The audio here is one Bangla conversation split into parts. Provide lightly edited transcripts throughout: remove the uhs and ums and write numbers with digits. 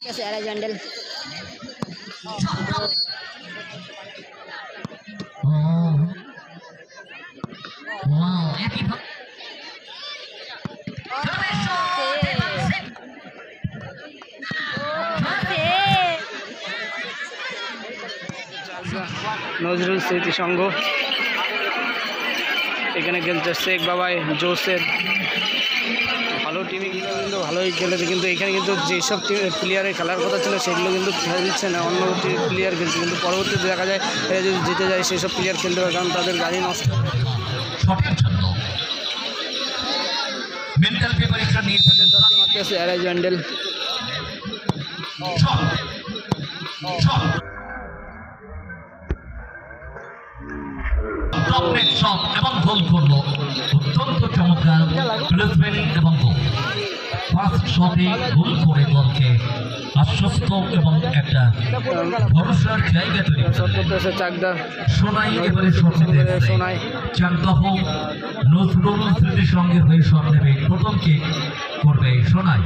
Sarah Jandal. নজরুল স্মৃতি সংঘ এখানে খেলছে শেখ বাবাই জোসেফ ভালো টিমে কিন্তু ভালোই খেলেছে কিন্তু এখানে কিন্তু যেসব প্লেয়ারের খেলার কথা ছিল সেগুলো কিন্তু খেলছে না অন্য প্লেয়ার খেলছে কিন্তু পরবর্তীতে দেখা যায় এরা যদি জিতে যায় সেসব প্লেয়ার খেলতে পারে কারণ তাদের গাড়ি নষ্ট সারা জ্যান্ডেল এবং গোল করলো অত্যন্ত চমৎকার প্লেসমেন্ট এবং গোল ফার্স্ট শটে গোল করে দলকে আশ্বস্ত এবং একটা ভরসার জায়গা তৈরি করতেছে চাকদা সোনাই এবারে শট নিতে সোনাই চাকদাহ নজরুল স্মৃতির সঙ্গে হয়ে শট নেবে প্রথম কিক করবে Sonai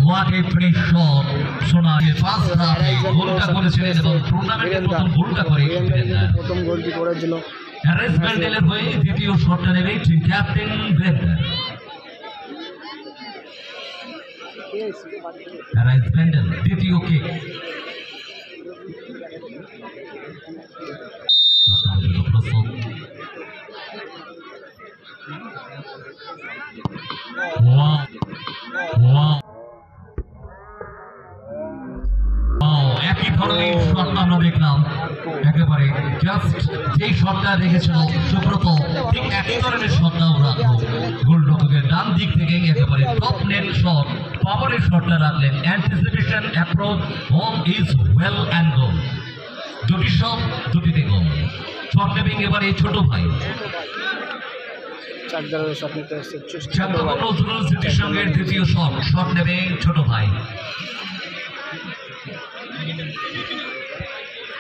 What a finish shot! Sonai first হাফে গোলটা করেছিলেন এবং টুর্নামেন্টের প্রথম গোলটা করে প্রথম গোলটি করেছিল হ্যারিস ব্যান্ডেলের হয়ে দ্বিতীয় শটটা নেবে টিম ক্যাপ্টেন ব্রেন্ডার হ্যারিস ব্যান্ডেল দ্বিতীয় কিক একই ধরনের শট আমরা দেখলাম একেবারে জাস্ট যেই শটটা দেখেছিল সুব্রত ঠিক একই ধরনের শটটাও রাখলো গোলরক্ষকের ডান দিক থেকে একেবারে টপ নেট শট পাওয়ারের শটটা রাখলেন anticipation approach home is well and goal দুটি শট দুটিতে গোল শট নেবেন এবারে ছোট ভাই নজরুল স্মৃতির সঙ্গে দ্বিতীয় শট নেবে ছোট ভাই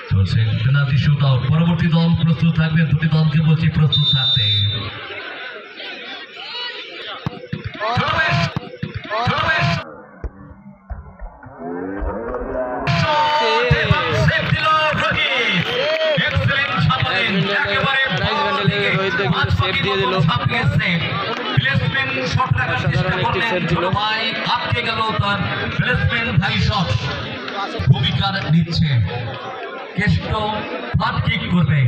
চলছে পেনাল্টি শুট আউট পরবর্তী দল প্রস্তুত থাকবে দুটি দলকে বলছি প্রস্তুত থাকতে ভূমিকা নিচ্ছে কেষ্ট হাত কিক করবে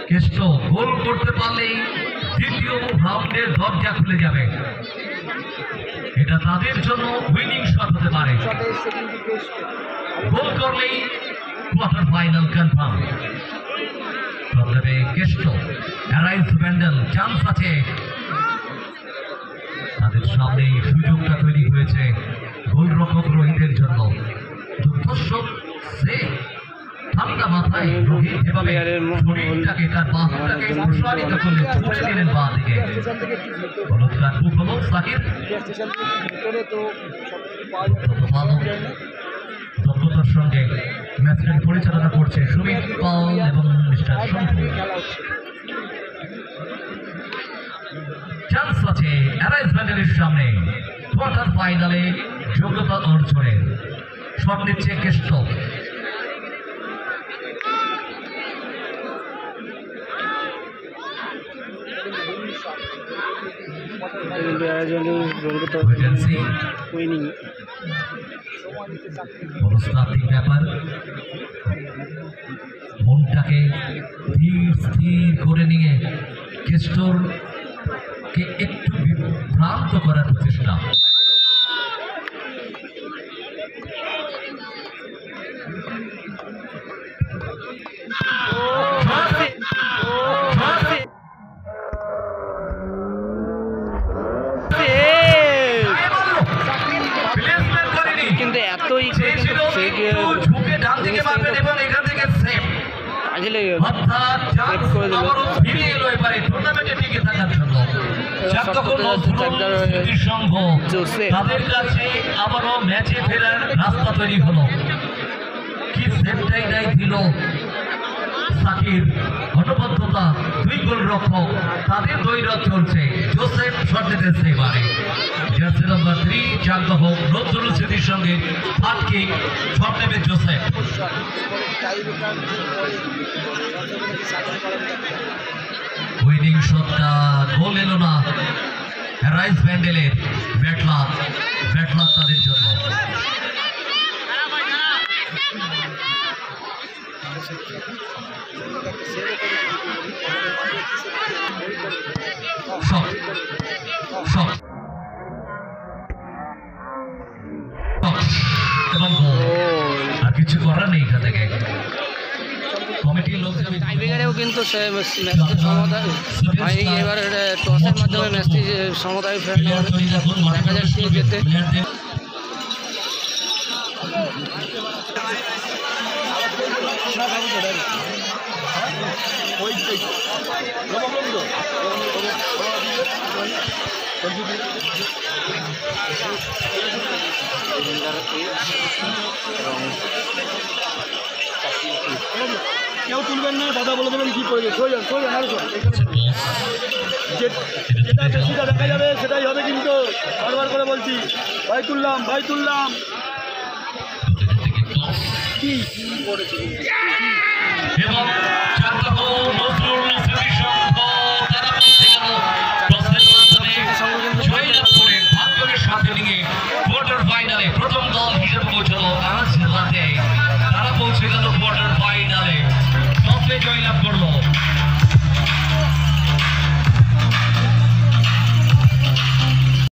কেষ্ট গোল করতে পারলেই দ্বিতীয় রাউন্ডের দরজা খুলে যাবে এটা তাদের জন্য উইনিং শট হতে পারে গোল করলেই কোয়ার্টার ফাইনাল কনফার্ম তবে কেষ্ট হ্যারিস ব্যান্ডেল চান্স আছে তাদের সামনে সুযোগটা তৈরি হয়েছে গোলরক্ষক রোহিতের জন্য দুর্ধর্ষক সে ঠান্ডা মাথায় রোহিত এভাবে শরীরটাকে তার বাহুটাকে প্রসারিত করে ছুটে দিলেন বাঁ দিকে হলুদ কার্ড বুক হলো সাকিব দক্ষতার সঙ্গে ম্যাচটা পরিচালনা করছে সুমিত পাল এবং মিস্টার শঙ্কু চান্স আছে হ্যারিস ব্যান্ডেলের সামনে কোয়ার্টার ফাইনালে যোগ্যতা অর্জনের শট নিচ্ছে কেষ্ট মনস্তাত্ত্বিক ব্যাপার মনটাকে ধীর স্থির করে নিয়ে কেষ্টরকে একটু বিভ্রান্ত করার প্রচেষ্টা কিন্তু এতই কাজে লেগে সেভ করে দিল জাতকর নজরুল স্মৃতি সংঘ তাদের কাছে আবারও ম্যাচে ফেরার রাস্তা তৈরি হলো। কি সেটাই নাই দিল সাকির, ঘটবদ্ধতা, 2 গোলরক্ষক তাদের দৈরথ চলছে। জোসেফ শট দিতেছে এবারে, জার্সি নাম্বার 3 জাতক নজরুল স্মৃতির সঙ্গে ফাটকে শট নেবে জোসেফ। উইনিং শটটা গোল এলো না, রাইস ব্যান্ডেলের ব্যাট লাক তাদের জন্য। এবং আর কিছু করার নেই এখান থেকে। কমিটির লোক টাইব্রেকারেও কিন্তু সে ম্যাচটি সমতা হয়নি। এবার টসের মাধ্যমে ম্যাচটি সমতায় ফেরানো হবে। দেখা যাক কে জেতে। কেউ তুলবেন না, দাদা বলে দেবেন কি করে যেটা বেশিটা দেখা যাবে সেটাই হবে, কিন্তু বারবার করে বলছি ভাই তুললাম এবং